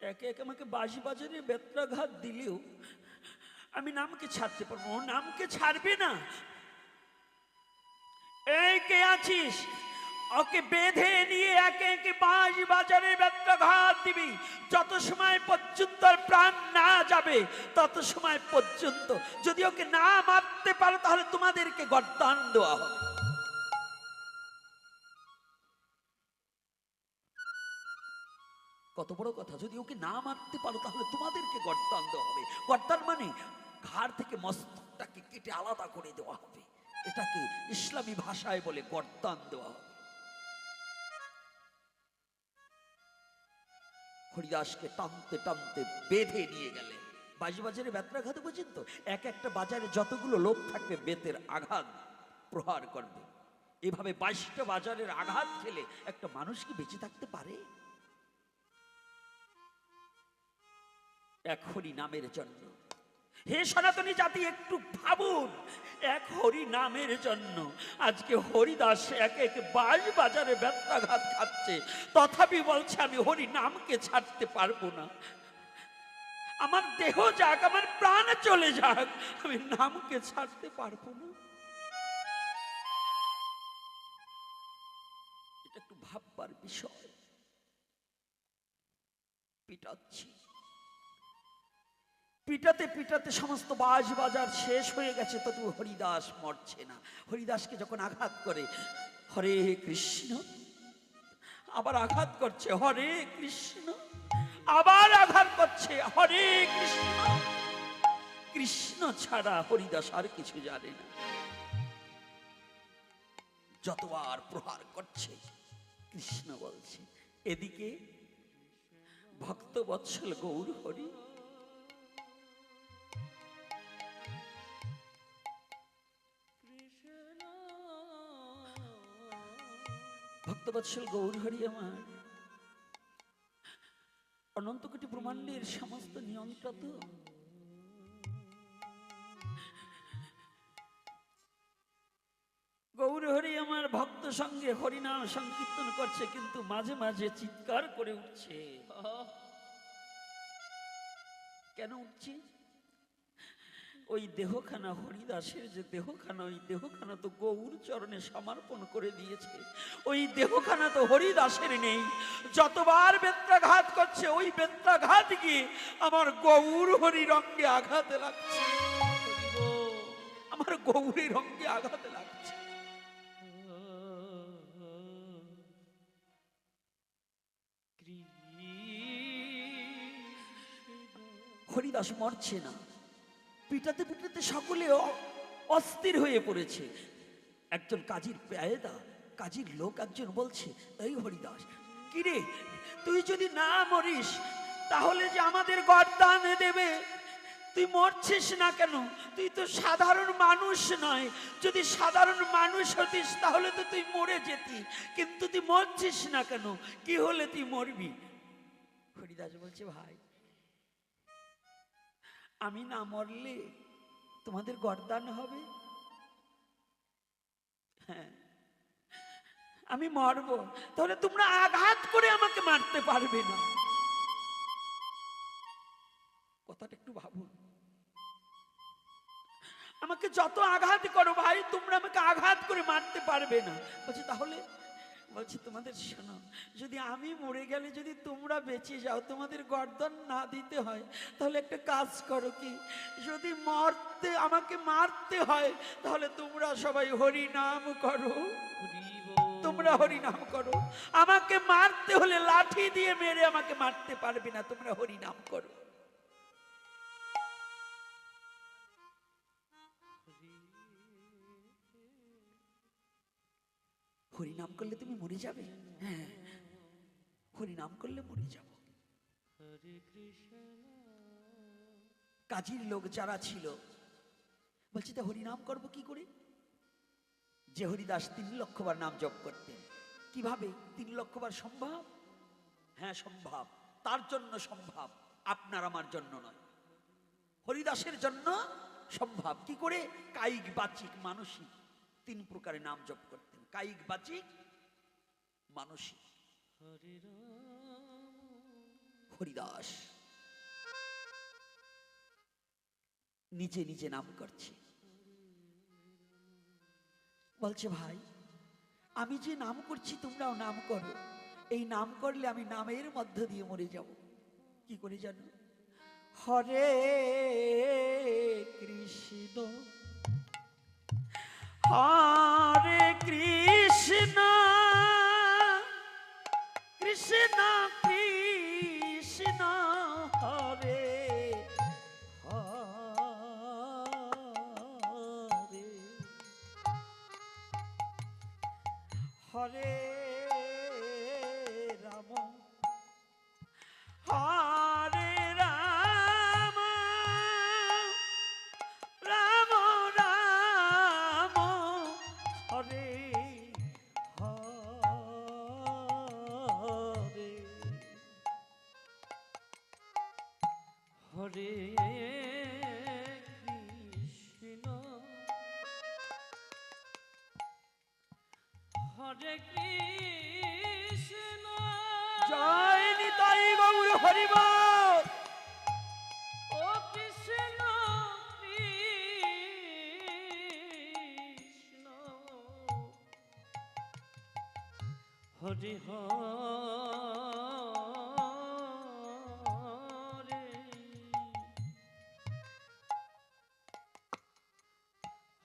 একে একে আমাকে বাঁশি বাজারে বেত্রাঘাত দিলেও আমি নামকে ছাড়তে পারবো, ও নামকে ছাড়বে না। এই কে আছিস, ওকে বেঁধে নিয়ে একে একে বাঁশি বাজারে বেত্রাঘাত দিবি। যত সময় পর্যন্ত প্রাণ না যাবে তত সময় পর্যন্ত যদি ওকে না মারতে পারো তাহলে তোমাদেরকে গর্দান দেওয়া হবে। কত বড় কথা, যদি ওকে না মারতে পারো তাহলে তোমাদেরকে গর্দান দেওয়া হবে। গর্দান মানে ঘাড় থেকে মস্তকটাকে কেটে আলাদা করে দেওয়া হবে। এটাকে ইসলামী ভাষায় বলে গর্দান দেওয়া হবে। হরিদাসকে টানতে টানতে বেঁধে নিয়ে গেলে বাঁশি বাজারে বেত্রাঘাত বুঝেন তো, এক একটা বাজারে যতগুলো লোক থাকবে বেতের আঘাত প্রহার করবে। এভাবে 22টা বাজারের আঘাত খেলে একটা মানুষ কি বেঁচে থাকতে পারে? এক হরি নামের জন্য। হে সনাতনী জাতি, একটু ভাবুন, এক হরি নামের জন্য আজকে হরিদাস এক এক বাঁশি বাজারে বেত্রাঘাত খাচ্ছে, তথাপি বলছে আমি হরি নামকে ছাড়তে পারবো না। আমার দেহ যাক, আমার প্রাণ চলে যাক, আমি নামকে ছাড়তে পারবো না। এটা একটু ভাববার বিষয়। পিটাচ্ছি, পিটাতে পিটাতে সমস্ত বাঁশি বাজার শেষ হয়ে গেছে, তবু হরিদাস মরছে না। হরিদাসকে যখন আঘাত করে হরে কৃষ্ণ, আবার আঘাত করছে হরে কৃষ্ণ, আবার আঘাত করছে হরে কৃষ্ণ। কৃষ্ণ ছাড়া হরিদাস আর কিছু জানে না। যতবার প্রহার করছে কৃষ্ণ বলছে। এদিকে ভক্ত বৎসল গৌর হরি ভক্তবৎসল গৌর হরি আমার অনন্ত কোটি ব্রহ্মাণ্ডের সমস্ত নিয়ন্ত্রক। গৌর হরি আমার ভক্ত সঙ্গে হরিনাম সংকীর্তন করছে, কিন্তু মাঝে মাঝে চিৎকার করে উঠছে। কেন উঠছে? ওই দেহখানা, হরিদাসের যে দেহখানা, ওই দেহখানা তো গৌর চরণে সমর্পণ করে দিয়েছে। ওই দেহখানা তো হরিদাসের নেই। যতবার বেত্রাঘাত করছে ওই বেত্রাঘাত গিয়ে আমার গৌর হরি রঙ্গে আঘাতে লাগছে, আমার গৌরী রঙ্গে আঘাতে লাগছে। হরিদাস মরছে না। পিটাতে পিটাতে সকলে অস্থির হয়ে পড়েছে। একজন কাজীর পেয়াদা, কাজীর লোক একজন বলছে, এই হরিদাস, কিরে তুই যদি না মরিস তাহলে যে আমাদের গর্দান দেবে, তুই মরছিস না কেন? তুই তো সাধারণ মানুষ নয়, যদি সাধারণ মানুষ হতিস তাহলে তো তুই মরে যেতি, কিন্তু তুই মরছিস না কেন? কি হলে তুই মরবি? হরিদাস বলছে, ভাই আমি না মরলে তোমাদের গর্দান হবে। হ্যাঁ আমি মরব, তাহলে তোমরা আঘাত করে আমাকে মারতে পারবে না। কথাটা একটু ভাবুন। আমাকে যত আঘাত করো ভাই, তোমরা আমাকে আঘাত করে মারতে পারবে না। বলছি তাহলে, বলছি তোমাদের শোনো, যদি আমি মরে গেলে যদি তোমরা বেঁচে যাও, তোমাদের গর্দান না দিতে হয়, তাহলে একটা কাজ করো, কি যদি আমাকে মারতে হয় তাহলে তোমরা সবাই হরি নাম করো, তোমরা হরি নাম করো। আমাকে মারতে হলে লাঠি দিয়ে মেরে আমাকে মারতে পারবে না, তোমরা হরি নাম করো। হরিনাম করলে তুমি মরে যাবে? হ্যাঁ, হরিনাম করলে মরে যাব। কাজীর লোক যারা ছিল বলছে, তো হরিনাম করবো কি করে? যে হরিদাস 3 লক্ষবার নাম জপ করতেন, কিভাবে 3 লক্ষবার সম্ভব? হ্যাঁ সম্ভব, তার জন্য সম্ভব, আপনার আমার জন্য নয়। হরিদাসের জন্য সম্ভব। কি করে? কায়িক বাচিক মানসিক 3 প্রকারে নাম জপ করতেন। কায়িক বাচিক মানসিক। হরিদাস নিজে নিজে নাম করছে, বলছে ভাই আমি যে নাম করছি তোমরাও নাম করো, এই নাম করলে আমি নামের মধ্য দিয়ে মরে যাব। কি করে জানো? হরে কৃষ্ণ হরে কৃষ্ণ কৃষ্ণ কৃষ্ণ হরে হরে হরে রাম হরে রাম রাম রাম হরে হরে হরে কৃষ্ণ হরে কৃষ্ণ জয় নিতাই গৌর হরি বল। ও কৃষ্ণ কৃষ্ণ হরে হরে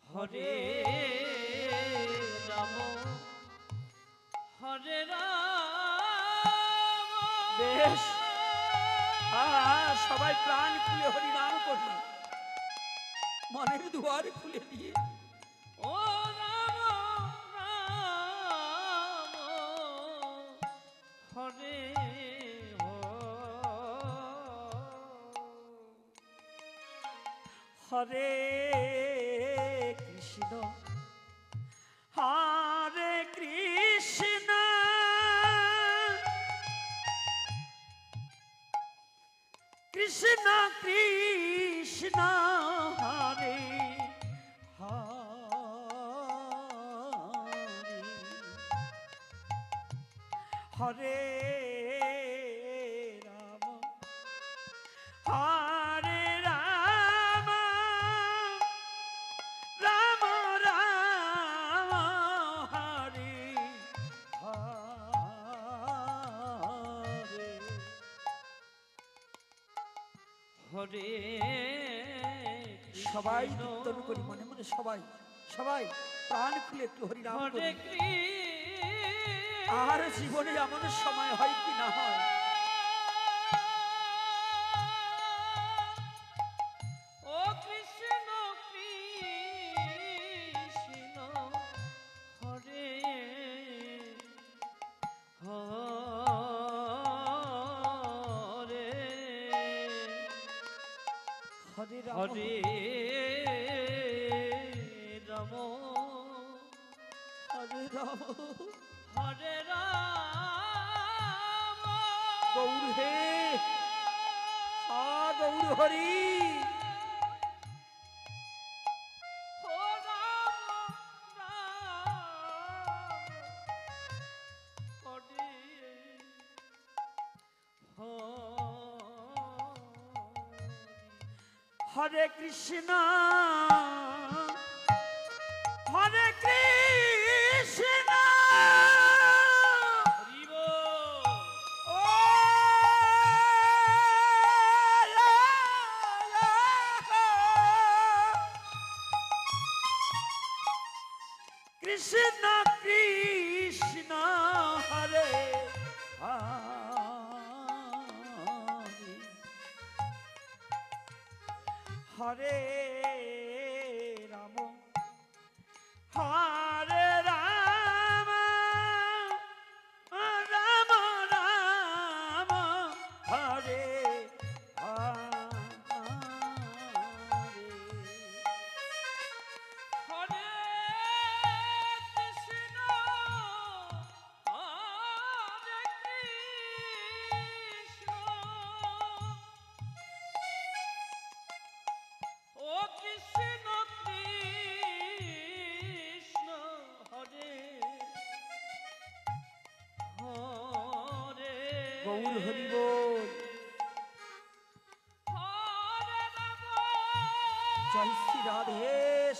হরে রাম হরে রাম। বেশ সবাই প্রাণ খুলে হরি নাম করি, মনের দুয়ার খুলে দিয়ে ও রাম রাম হরে হরে কৃষ্ণ হরে কৃষ্ণ কৃষ্ণ কৃষ্ণ হরে হরে হরে রাম হরে রাম রাম রাম হরে হরে হরে। সবাই কীর্তন করি মনে মনে, সবাই সবাই প্রাণ খুলে একটু হরি নাম করি। আর জীবনে এমন সময় হয় কি না হয়, ও কৃষ্ণ কৃষ্ণ হরে হরে হরে হরে রাম হরে রাম হরে রাম। গৌর হে গৌর হরি হরে কৃষ্ণ হরে কৃষ্ণ কৃষ্ণ কৃষ্ণ হরে হরে রাম হরে রাম রাম রাম হরে গৌর হরি বল। জয় শ্রী রাধে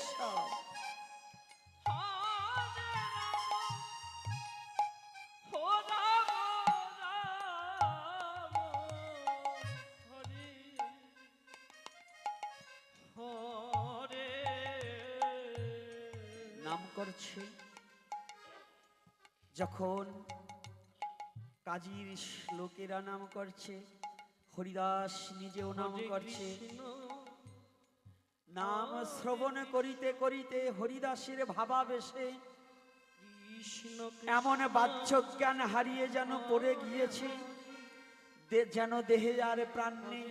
শ্যাম। নাম করছে যখন কাজীর লোকেরা নাম করছে, হরিদাস নিজেও নাম করছে। নাম শ্রবণ করিতে করিতে হরিদাসের ভাবাবেশে এমন বাহ্য জ্ঞান হারিয়ে যেন পড়ে গিয়েছে, যেন দেহে আর প্রাণ নেই।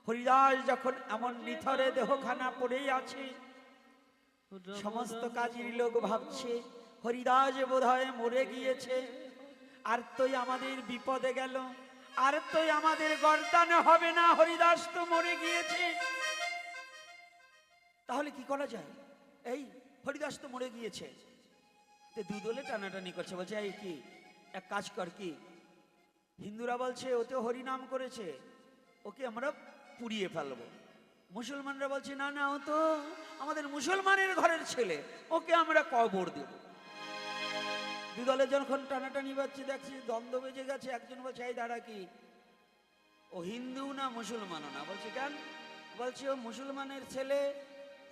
হরিদাস যখন এমন নিথরে দেহখানা পড়েই আছে, সমস্ত কাজীর লোক ভাবছে হরিদাস বোধহয় মরে গিয়েছে, আর তোই আমাদের বিপদে গেল, আর তোই আমাদের গর্দানে হবে না, হরিদাস তো মরে গিয়েছে। তাহলে কি করা যায়? এই হরিদাস তো মরে গিয়েছে। দুই দলে টানাটানি করছে, বলছে এই কি এক কাজ কর, কি হিন্দুরা বলছে ও তো হরিনাম করেছে, ওকে আমরা পুড়িয়ে ফেলবো। মুসলমানরা বলছে না না, ও তো আমাদের মুসলমানের ঘরের ছেলে, ওকে আমরা কবর দেব। দুই দলে যখন টানাটানি বাজছে, দেখছি দ্বন্দ্ব বেজে গেছে। একজন বলছে এই দাঁড়া, কি ও হিন্দু না মুসলমানও না? বলছে কেন? বলছে ও মুসলমানের ছেলে,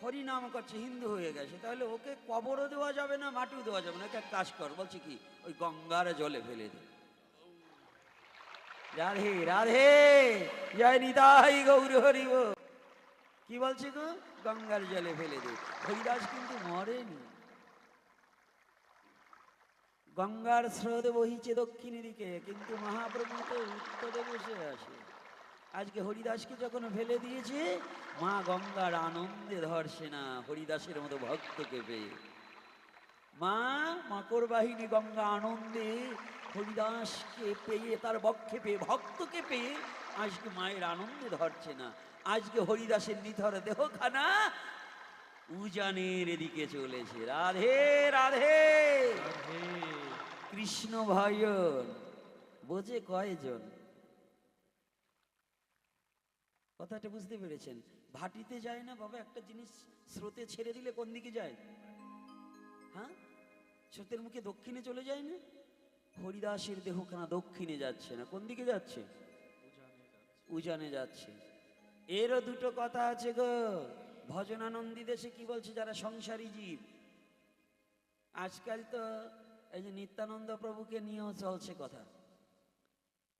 হরিনাম করছে, হিন্দু হয়ে গেছে, তাহলে ওকে কবরও দেওয়া যাবে না, মাটিও দেওয়া যাবে না। এক কাজ কর, বলছে কি ওই গঙ্গার জলে ফেলে দে। রাধে রাধে জয় নিতাই গৌর হরি বল। কি বলছে গো? গঙ্গার জলে ফেলে দে। হরিদাস কিন্তু মরেনি। গঙ্গার স্রোত বহিছে দক্ষিণ দিকে, কিন্তু মহাপ্রভু তো উত্তরে বসে আছে। আজকে হরিদাসকে যখন ফেলে দিয়েছে, মা গঙ্গার আনন্দে ধরছে না হরিদাসের মতো ভক্তকে পেয়ে। মা মকর বাহিনী গঙ্গা আনন্দে হরিদাসকে পেয়ে, তার বক্ষে পেয়ে, ভক্তকে পেয়ে আজকে মায়ের আনন্দে ধরছে না। আজকে হরিদাসের নিথর দেহখানা উজানের দিকে চলেছে। রাধে রাধে কৃষ্ণ ভজন বোঝে কয়জন? কথাটা বুঝতে পেরেছেন? ভাটিতে যায় না বাবা, একটা জিনিস স্রোতে ছেড়ে দিলে কোন দিকে যায়? হ্যাঁ, স্রোতের মুখে দক্ষিণে চলে যায় না? হরিদাসের দেহখানা দক্ষিণে যাচ্ছে না, কোন দিকে যাচ্ছে? উজানে যাচ্ছে। এরও দুটো কথা আছে গো। ভজনানন্দী দেশে কি বলছে? যারা সংসারী জীব, আজকাল তো এই যে নিত্যানন্দ প্রভুকে নিয়েও চলছে কথা।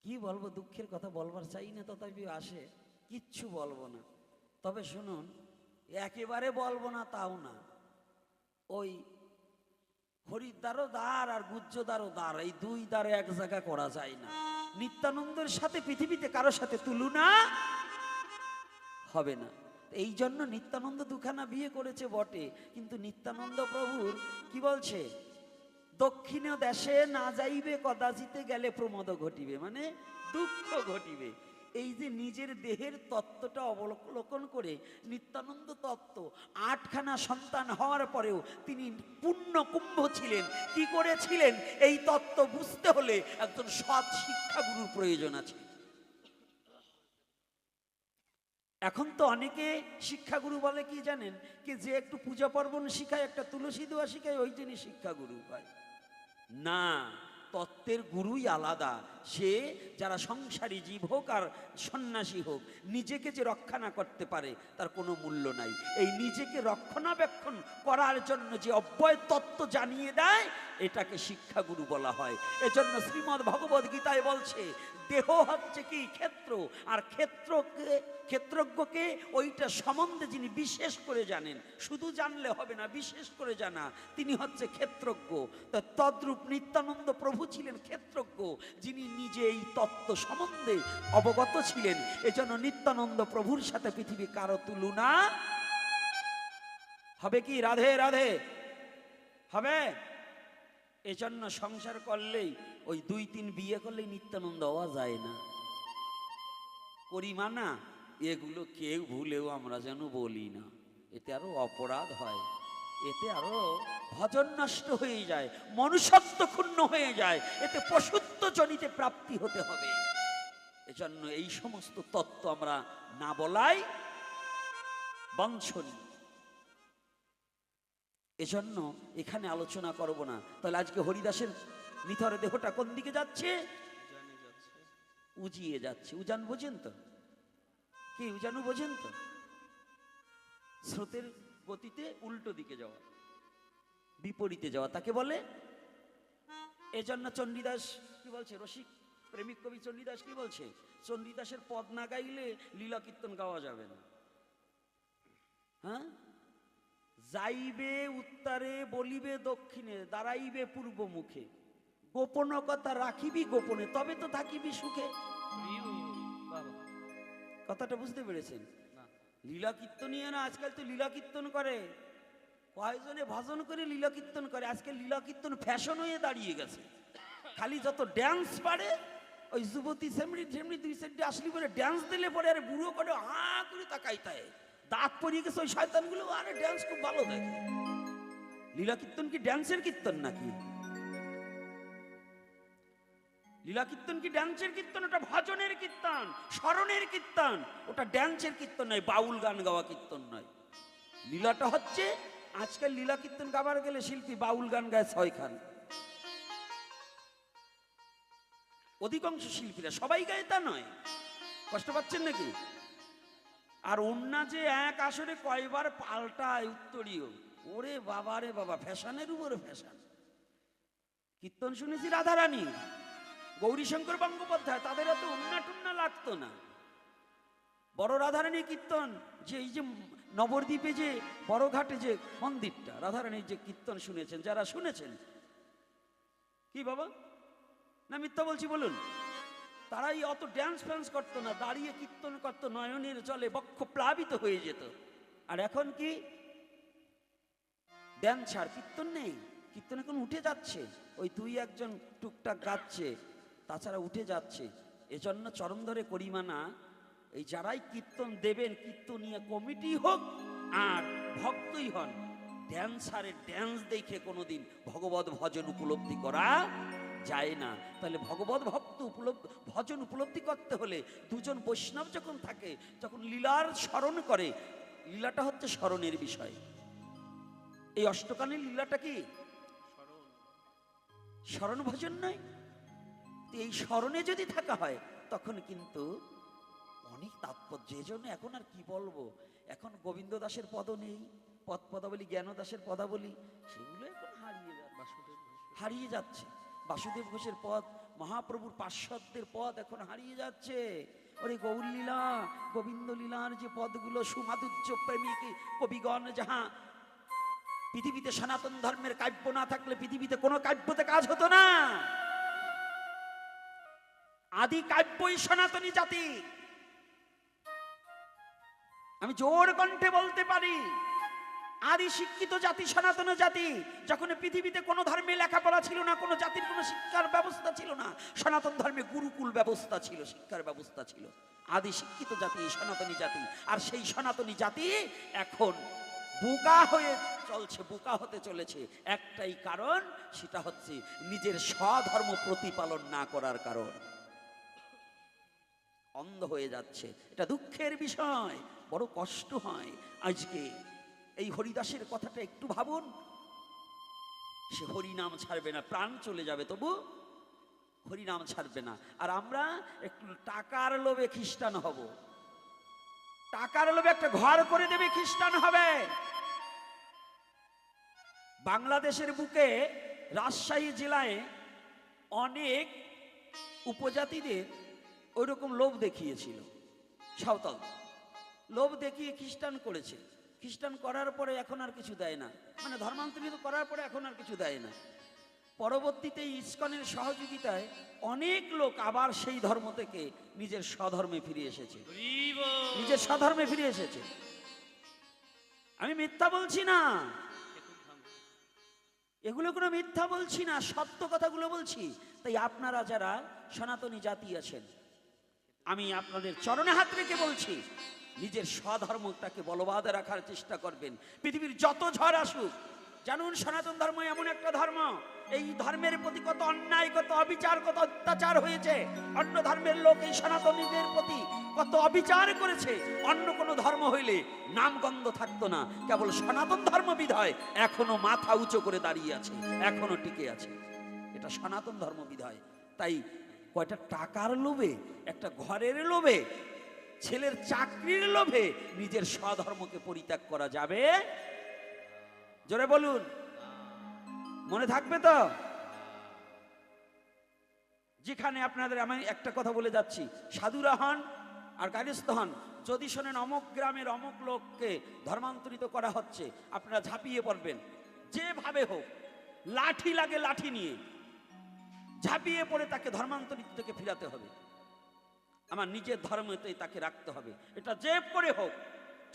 কি বলবো, দুঃখের কথা বলবার চাই না, তথাপি আসে, কিচ্ছু বলবো না। তবে শুনুন, একেবারে বলবো না তাও না, ওই হরিদ্বারও দ্বার আর গুজ্জদ্বারও দ্বার, এই দুই দ্বারে এক জায়গা করা যায় না। নিত্যানন্দের সাথে পৃথিবীতে কারো সাথে তুলনা হবে না। এই জন্য নিত্যানন্দ দুখানা বিয়ে করেছে বটে, কিন্তু নিত্যানন্দ প্রভুর কি বলছে? দক্ষিণ দেশে না যাইবে কদাচিতে, গেলে প্রমোদ ঘটিবে, মানে দুঃখ ঘটিবে। এই যে নিজের দেহের তত্ত্বটা অবলোকন করে নিত্যানন্দ তত্ত্ব, 8খানা সন্তান হওয়ার পরেও তিনি পূর্ণ কুম্ভ ছিলেন। কি করেছিলেন? এই তত্ত্ব বুঝতে হলে একজন সৎ শিক্ষাগুরুর প্রয়োজন আছে। এখন তো অনেকে শিক্ষাগুরু বলে কি জানেন? কি যে একটু পূজা পার্বণ শিখায়, একটা তুলসী দোয়া শিখায়, ওই জন্য শিক্ষাগুরু হয় না। তত্ত্বের গুরুই আলাদা। সে যারা সংসারী জীব হোক আর সন্ন্যাসী হোক, নিজেকে যে রক্ষা না করতে পারে তার কোনো মূল্য নাই। এই নিজেকে রক্ষণাবেক্ষণ করার জন্য যে অব্যয় তত্ত্ব জানিয়ে দেয়, এটাকে শিক্ষাগুরু বলা হয়। এজন্য শ্রীমদ্ ভগবদ গীতায় বলছে, দেহ হচ্ছে কি ক্ষেত্র, আর ক্ষেত্রজ্ঞকে ওইটা সম্বন্ধে যিনি বিশেষ করে জানেন, শুধু জানলে হবে না, বিশেষ করে জানা, তিনি হচ্ছে ক্ষেত্রজ্ঞ। তো তদ্রূপ নিত্যানন্দ প্রভু ছিলেন ক্ষেত্রজ্ঞ, যিনি নিজে এই তত্ত্ব সম্বন্ধে অবগত ছিলেন। এজন্য নিত্যানন্দ প্রভুর সাথে পৃথিবী কারো তুলনা হবে কি? রাধে রাধে হবে? এজন্য সংসার করলেই, ওই 2-3 বিয়ে করলেই নিত্যানন্দ হওয়া যায় না। করি মানা, এগুলো কেউ ভুলেও আমরা যেন বলি না, এতে আরো অপরাধ হয়, এতে আরো ভজন নষ্ট হয়ে যায়, মনুষ্যত্ব ক্ষুণ্ণ হয়ে যায়, এতে পশুত্ব জনিতে প্রাপ্তি হতে হবে। এজন্য এই সমস্ত তত্ত্ব আমরা না বলাই বাঞ্ছনীয়। এজন্য এখানে আলোচনা করব না। তাহলে আজকে হরিদাসের নিথর দেহটা কোন দিকে যাচ্ছে? উজিয়ে যাচ্ছে। উজান বোঝেন তো? কি উজানু বোঝেন তো? স্রোতের গতিতে উল্টো দিকে যাওয়া, বিপরীতে যাওয়া, তাকে বলে। এজন্য চণ্ডীদাস কি বলছে? রসিক প্রেমিক কবি চণ্ডীদাস কি বলছে? চণ্ডীদাসের পদ না গাইলে লীলা কীর্তন গাওয়া যাবে না। হ্যাঁ, যাইবে উত্তরে, বলিবে দক্ষিণে, দাঁড়াইবে পূর্ব মুখে, গোপন কথা রাখিবি গোপনে, তবে তো থাকিবি সুখে। কথাটা বুঝতে পেরেছেন? লীলা কীর্তনীয়রা আজকাল তো লীলা কীর্তন করে, কয়েকজনে ভজন করে লীলা কীর্তন করে। আজকে লীলা কীর্তন ফ্যাশন হয়ে দাঁড়িয়ে গেছে। খালি যত ড্যান্স পারে, ওই যুবতী সেমনি ঠেমনি দুই সাইডে আসলি পরে ড্যান্স দিলে পরে আরে বুড়ো করে হা করে তাকাইতায়, দাঁত পরিয়ে গেছে ওই শয়তানগুলো। আরে ড্যান্স খুব ভালো দেখে। লীলা কীর্তন কি ড্যান্সের কীর্তন নাকি? লীলা কীর্তন কি ড্যান্সের কীর্তন? ওটা ভজনের কীর্তন, স্মরণের কীর্তন। ওটা ড্যান্সের কীর্তন নয়, বাউল গান গাওয়া কীর্তন নয়। লীলাটা হচ্ছে, আজকাল লীলা কীর্তন গাবার গেলে শিল্পী বাউল গান গায় 6 খান। অধিকাংশ শিল্পীরা, সবাই গায় তা নয়। কষ্ট পাচ্ছেন নাকি? আর অন্যা যে এক আসরে কয়বার পাল্টায় উত্তরীয়, ওরে বাবা রে বাবা, ফ্যাশনের উপরে ফ্যাশন। কীর্তন শুনেছি রাধারানী, গৌরীশঙ্কর বঙ্গোপাধ্যায়, তাদের এত উন্না টুন্না লাগতো না। বড় রাধারানী কীর্তন, যে এই যে নবদ্বীপে যে বড় ঘাটে যে মন্দিরটা, রাধারানীর যে কীর্তন শুনেছেন, যারা শুনেছেন, কি বাবা না মিথ্যা বলছি বলুন? তারাই অত ড্যান্স ফ্যান্স করতো না, দাঁড়িয়ে কীর্তন করতো, নয়নের জলে বক্ষ প্লাবিত হয়ে যেত। আর এখন কি ড্যান্স ছাড়, কীর্তন নেই। কীর্তন এখন উঠে যাচ্ছে, ওই 2-1 টুকটাক গাচ্ছে, তাছাড়া উঠে যাচ্ছে। এজন্য চরণ ধরে করিমানা, এই যারাই কীর্তন দেবেন, কীর্তনীয় কমিটি হোক আর ভক্তই হন, ড্যান্সারের ড্যান্স দেখে কোনোদিন ভগবত ভজন উপলব্ধি করা যায় না। তাহলে ভগবত ভক্ত ভজন উপলব্ধি করতে হলে দুজন বৈষ্ণব যখন থাকে, যখন লীলার স্মরণ করে, লীলাটা হচ্ছে স্মরণের বিষয়। এই অষ্টকালীন লীলাটা কি স্মরণ ভজন নয়? এই স্মরণে যদি থাকা হয় তখন কিন্তু অনেক তাৎপর্য। এই জন্য এখন আর কি বলবো, এখন গোবিন্দ দাসের পদ নেই, পদাবলী জ্ঞান দাসের পদাবলী, সেগুলো এখন হারিয়ে যাচ্ছে। বাসুদেব ঘোষের পদ, মহাপ্রভুর পার্শ্বদের পদ এখন হারিয়ে যাচ্ছে। ওরে গৌর লীলা, গোবিন্দ লীলার যে পদগুলো, সুমাধুর্য প্রেমিক কবিগণ, যাহা পৃথিবীতে সনাতন ধর্মের কাব্য না থাকলে পৃথিবীতে কোনো কাব্যতে কাজ হতো না। আদি কাব্যই সনাতনী জাতি। আমি জোর কণ্ঠে বলতে পারি, আদি শিক্ষিত জাতি সনাতন জাতি। যখন পৃথিবীতে কোনো ধর্মে লেখাপড়া ছিল না, কোনো জাতির কোনো শিক্ষার ব্যবস্থা ছিল না, সনাতন ধর্মে গুরুকুল ব্যবস্থা ছিল, শিক্ষার ব্যবস্থা ছিল। আদি শিক্ষিত জাতি সনাতনী জাতি। আর সেই সনাতনী জাতি এখন বোকা হয়ে চলছে, বোকা হতে চলেছে। একটাই কারণ, সেটা হচ্ছে নিজের স্বধর্ম প্রতিপালন না করার কারণ। অন্ধ হয়ে যাচ্ছে। এটা দুঃখের বিষয়, বড় কষ্ট হয়। আজকে এই হরিদাসের কথাটা একটু ভাবুন। সে হরিনাম ছাড়বে না, প্রাণ চলে যাবে তবু হরিনাম ছাড়বে না। আর আমরা একটু টাকার লোভে খ্রিস্টান হব, টাকার লোভে একটা ঘর করে দেবে, খ্রিস্টান হবে। বাংলাদেশের বুকে রাজশাহী জেলায় অনেক উপজাতিদের ওইরকম লোভ দেখিয়েছিল। সাঁওতাল লোভ দেখিয়ে খ্রিস্টান করেছে। খ্রিস্টান করার পরে এখন আর কিছু দেয় না, মানে ধর্মান্তরিত করার পরে এখন আর কিছু দেয় না। পরবর্তীতে ইসকনের সহযোগিতায় অনেক লোক আবার সেই ধর্ম থেকে নিজের স্বধর্মে ফিরে এসেছে, নিজের স্বধর্মে ফিরে এসেছে। আমি মিথ্যা বলছি না, এগুলো কোনো মিথ্যা বলছি না, সত্য কথাগুলো বলছি। তাই আপনারা যারা সনাতনী জাতি আছেন, আমি আপনাদের চরণে হাত রেখে বলছি, নিজের স্বধর্মটাকে বলবৎ রাখার চেষ্টা করবেন। পৃথিবীর যত ঝড় আসুক, জানুন সনাতন ধর্ম এমন একটা ধর্ম, এই ধর্মের প্রতি কত অন্যায়, কত অবিচার, কত অত্যাচার হয়েছে। অন্য ধর্মের লোক এই সনাতনীদের প্রতি কত অবিচার করেছে। অন্য কোন ধর্ম হইলে নামগন্ধ থাকতো না, কেবল সনাতন ধর্ম বিধায় এখনো মাথা উঁচু করে দাঁড়িয়ে আছে, এখনো টিকে আছে। এটা সনাতন ধর্ম বিধায়। তাই কয়টা টাকার লোভে, একটা ঘরের লোভে, ছেলের চাকরির লোভে নিজের স্বধর্মকে পরিত্যাগ করা যাবে? জোরে বলুন, মনে থাকবে তো? যেখানে আপনাদের আমি একটা কথা বলে যাচ্ছি, সাধুরা হন আর গার্হস্থ হন, যদি শোনেন অমুক গ্রামের অমুক লোককে ধর্মান্তরিত করা হচ্ছে, আপনারা ঝাঁপিয়ে পড়বেন, যেভাবে হোক, লাঠি লাগে লাঠি নিয়ে ঝাঁপিয়ে পড়ে তাকে ধর্মান্তরিত থেকে ফিরাতে হবে। আমার নিজের ধর্মতেই তাকে রাখতে হবে। এটা যে করে হোক,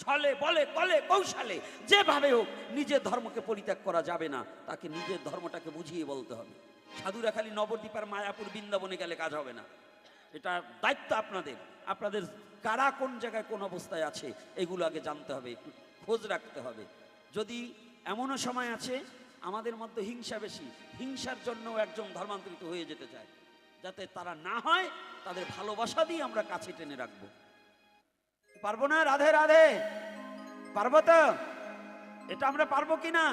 ছলে বলে কলে কৌশলে, যেভাবে হোক নিজের ধর্মকে পরিত্যাগ করা যাবে না। তাকে নিজের ধর্মটাকে বুঝিয়ে বলতে হবে। সাধুরা খালি নবদ্বীপ আর মায়াপুর বৃন্দাবনে গেলে কাজ হবে না। এটা দায়িত্ব আপনাদের। আপনাদের কারা কোন জায়গায় কোন অবস্থায় আছে এগুলো আগে জানতে হবে, একটু খোঁজ রাখতে হবে। যদি এমনও সময় আছে আমাদের মধ্যে হিংসা বেশি, হিংসার জন্য একজন ধর্মান্তরিত হয়ে যেতে চায়, যাতে তারা না হয়, তাদের ভালোবাসা দিয়ে আমরা কাছে টেনে রাখবো। পারবো না? রাধে রাধে, পারবো তো? এটা আমরা পারবো কিনা?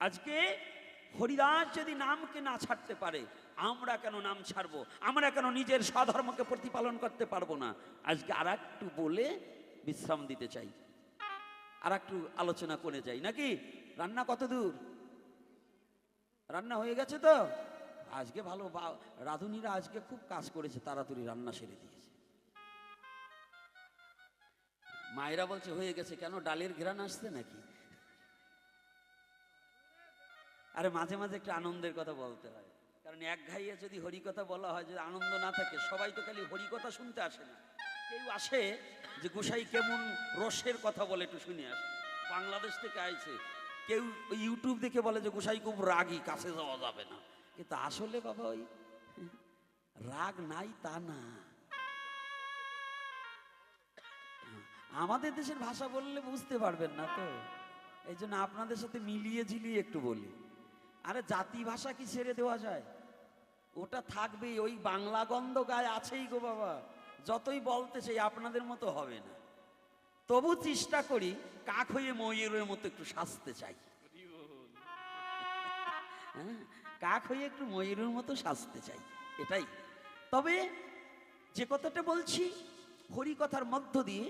আজকে হরিদাস যদি নামকে না ছাড়তে পারে, আমরা কেন নাম ছাড়বো? আমরা কেন নিজের স্বধর্মকে প্রতিপালন করতে পারবো না? আজকে আর একটু বলে বিশ্রাম দিতে চাই, আর একটু আলোচনা করে যাই নাকি? রান্না কত দূর? রান্না হয়ে গেছে তো? আজকে ভালো, রাঁধুনিরা আজকে খুব কাজ করেছে, তাড়াতাড়ি রান্না সেরে দিয়েছে। মায়েরা বলছে হয়ে গেছে, কেন ডালের ঘ্রাণ আসছে নাকি? আরে মাঝে মাঝে একটু আনন্দের কথা বলতে হয়, কারণ এক ঘাইয়ে যদি হরিকথা বলা হয়, যদি আনন্দ না থাকে, সবাই তো খালি হরিকথা শুনতে আসে না, কেউ আসে যে গোসাই কেমন রসের কথা বলে একটু শুনে আসে। বাংলাদেশ থেকে আইছে, কেউ ইউটিউব দেখে বলে যে গোসাই খুব রাগী, কাছে যাওয়া যাবে না। কিন্তু আসলে বাবা ওই রাগ নাই তা না। আমাদের দেশের ভাষা বললে বুঝতে পারবেন না তো, এই জন্য আপনাদের সাথে মিলিয়ে ঝিলিয়ে একটু বলি। আরে জাতি ভাষা কি ছেড়ে দেওয়া যায়? ওটা থাকবেই, ওই বাংলা গন্ধ গায়ে আছেই গো বাবা। যতই বলতে চাই আপনাদের মতো হবে না, তবু চেষ্টা করি কাক হয়ে ময়ূরের মতো একটু সাজতে চাই। হ্যাঁ, কাক হয়ে একটু ময়ূরের মতো সাজতে চাই, এটাই। তবে যে কথাটা বলছি হরি কথার মধ্য দিয়ে,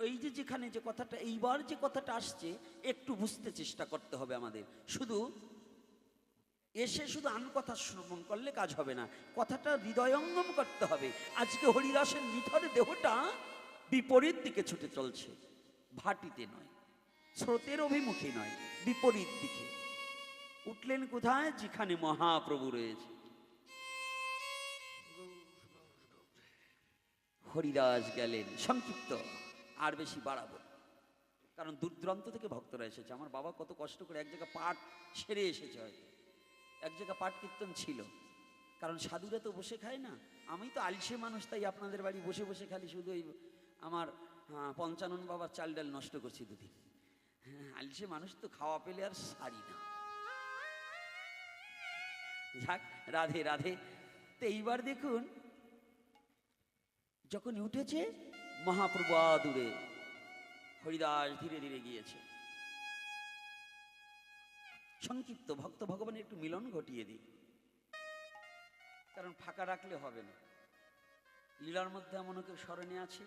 এই যে যেখানে যে কথাটা, এইবার যে কথাটা আসছে, একটু বুঝতে চেষ্টা করতে হবে আমাদের। শুধু এসে শুধু আন কথা শ্রবণ করলে কাজ হবে না, কথাটা হৃদয়ঙ্গম করতে হবে। আজকে হরিদাসের নিথরে দেহটা বিপরীত দিকে ছুটে চলছে, ভাটিতে নয়, স্রোতের অভিমুখী নয়, বিপরীত দিকে। উঠলেন কোথায়? যেখানে মহাপ্রভু রয়েছে। হরিদাস গেলেন। সংক্ষিপ্ত, আর বেশি বাড়াবো, কারণ দূর দূরান্ত থেকে ভক্তরা এসেছে। আমার বাবা কত কষ্ট করে এক জায়গায় পাঠ সেরে এসেছে, হয়তো এক জায়গায় পাঠ কীর্তন ছিল, কারণ সাধুরা তো বসে খায় না। আমি তো আলসে মানুষ, তাই আপনাদের বাড়ি বসে বসে খালি শুধু এই আমার পঞ্চানন বাবার চাল ডাল নষ্ট করছি দুদিন। হ্যাঁ, আলসে মানুষ তো, খাওয়া পেলে আর সারি না। যাক, রাধে রাধে। তো এইবার দেখুন, যখন উঠেছে মহাপ্রভু দূরে, হরিদাস ধীরে ধীরে গিয়েছে। সংক্ষিপ্ত, ভক্ত ভগবানের একটু মিলন ঘটিয়ে দিই, কারণ ফাঁকা রাখলে হবে না। লীলার মধ্যে এমনও কেউ স্মরণে আছে,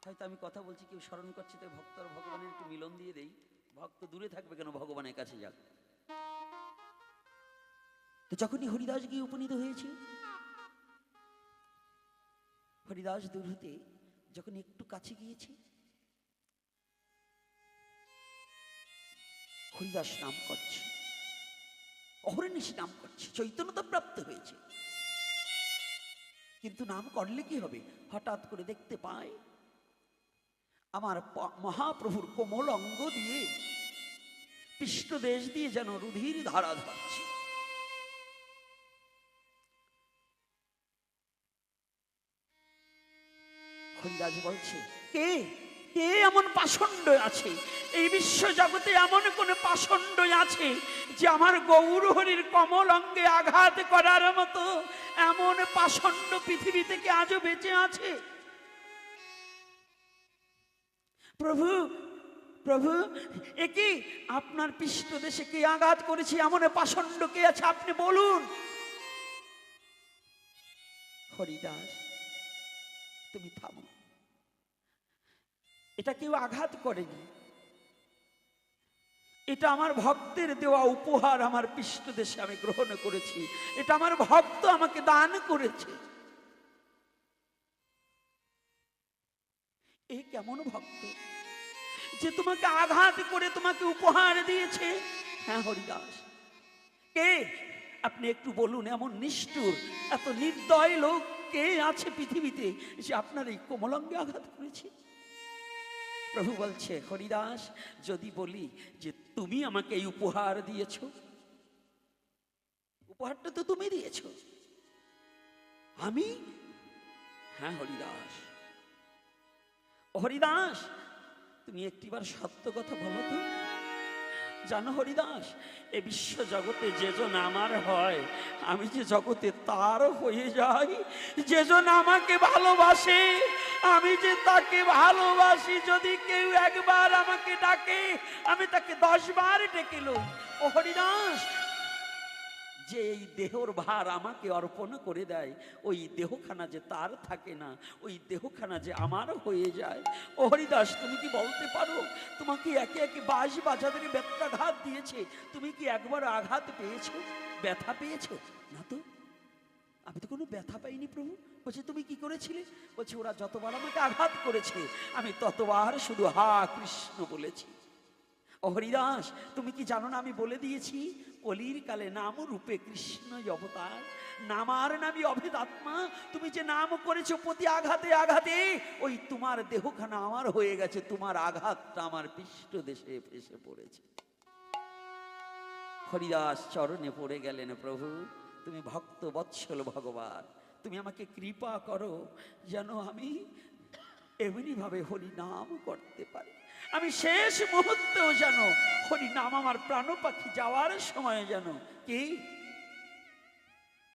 হয়তো আমি কথা বলছি, কেউ স্মরণ করছে, তাই ভক্ত আর ভগবানের একটু মিলন দিয়ে দেই। ভক্ত দূরে থাকবে কেন, ভগবানের কাছে যাক। তো যখনই হরিদাস গিয়ে উপনীত হয়েছে, হরিদাস দূর হতে যখন একটু কাছে গিয়েছে, হরিদাস নাম করছে, অহর্নিশি নাম করছে, চৈতন্যতা প্রাপ্ত হয়েছে। কিন্তু নাম করলে কি হবে? হঠাৎ করে দেখতে পায় আমার মহাপ্রভুর কোমল অঙ্গ দিয়ে, পৃষ্ঠদেশ দিয়ে যেন রুধির ধারা ধারছে। হরিদাস বলছে, কে কে এমন পাষণ্ড আছে এই বিশ্ব জগতে এমন কোন পাষণ্ড আছে যে আমার গৌর হরির কমল অঙ্গে আঘাত করার মতো এমন পাষণ্ড পৃথিবী থেকে আজও বেঁচে আছে? প্রভু, প্রভু, একে আপনার পৃষ্ঠদেশে কে আঘাত করেছে? এমন পাষণ্ড কে আছে আপনি বলুন। হরিদাস, তুমি থামো। এটা কেউ আঘাত করেনি, এটা আমার ভক্তের দেওয়া উপহার, আমার পৃষ্ঠদেশে আমি গ্রহণ করেছি। এটা আমার ভক্ত আমাকে দান করেছে। এ কেমন ভক্ত যে তোমাকে আঘাত করে তোমাকে উপহার দিয়েছে? হ্যাঁ হরিদাস, কে? আপনি একটু বলুন, এমন নিষ্ঠুর এত নির্দয় লোক কে আছে পৃথিবীতে যে আপনার এই কোমলাঙ্গে আঘাত করেছে? প্রভু বলছে, হরিদাস, যদি বলি যে তুমি আমাকে এই উপহার দিয়েছ, উপহারটা তো তুমি দিয়েছ। আমি? হ্যাঁ হরিদাস। হরিদাস, তুমি একটিবার সত্য কথা বলো তো। জানো হরিদাস, এ বিশ্ব জগতে যেজন আমার হয়, আমি যে জগতে তার হয়ে যাই। যেজন আমাকে ভালোবাসে, আমি যে তাকে ভালোবাসি। যদি কেউ একবার আমাকে ডাকে, আমি তাকে 10 বার ডেকে লই। ও হরিদাস, যে এই দেহর ভার আমাকে অর্পণ করে দেয়, ওই দেহখানা যে তার থাকে না, ওই দেহখানা যে আমার হয়ে যায়। ও হরিদাস, তুমি কি বলতে পারো, তোমাকে একে একে 22 বাজাদের ব্যথাঘাত দিয়েছে, তুমি কি একবার আঘাত পেয়েছো, ব্যথা পেয়েছো? না তো, আমি তো কোনো ব্যথা পাইনি। প্রভু বলছে, তুমি কি করেছিলে? বলছে, ওরা যতবার আমাকে আঘাত করেছে, আমি ততবার শুধু হা কৃষ্ণ বলেছি। ও হরিদাস, তুমি কি জানো না, আমি বলে দিয়েছি, কলির কালে নাম রূপে কৃষ্ণই অবতার, নামার নামই অভেদাত্মা। তুমি যে নাম করেছো প্রতি আঘাতে আঘাতে, ওই তোমার দেহখানা আমার হয়ে গেছে, তোমার আঘাতটা আমার পৃষ্ঠদেশে ফেসে পড়েছে। হরিদাস চরণে পড়ে গেলেন, প্রভু তুমি ভক্ত বৎসল ভগবান, তুমি আমাকে কৃপা করো যেন আমি এমনি ভাবে হরি নাম করতে পারি। আমি শেষ মুহূর্তেও যেন হরি নাম আমার প্রাণ পাখি যাওয়ার সময় যেন কি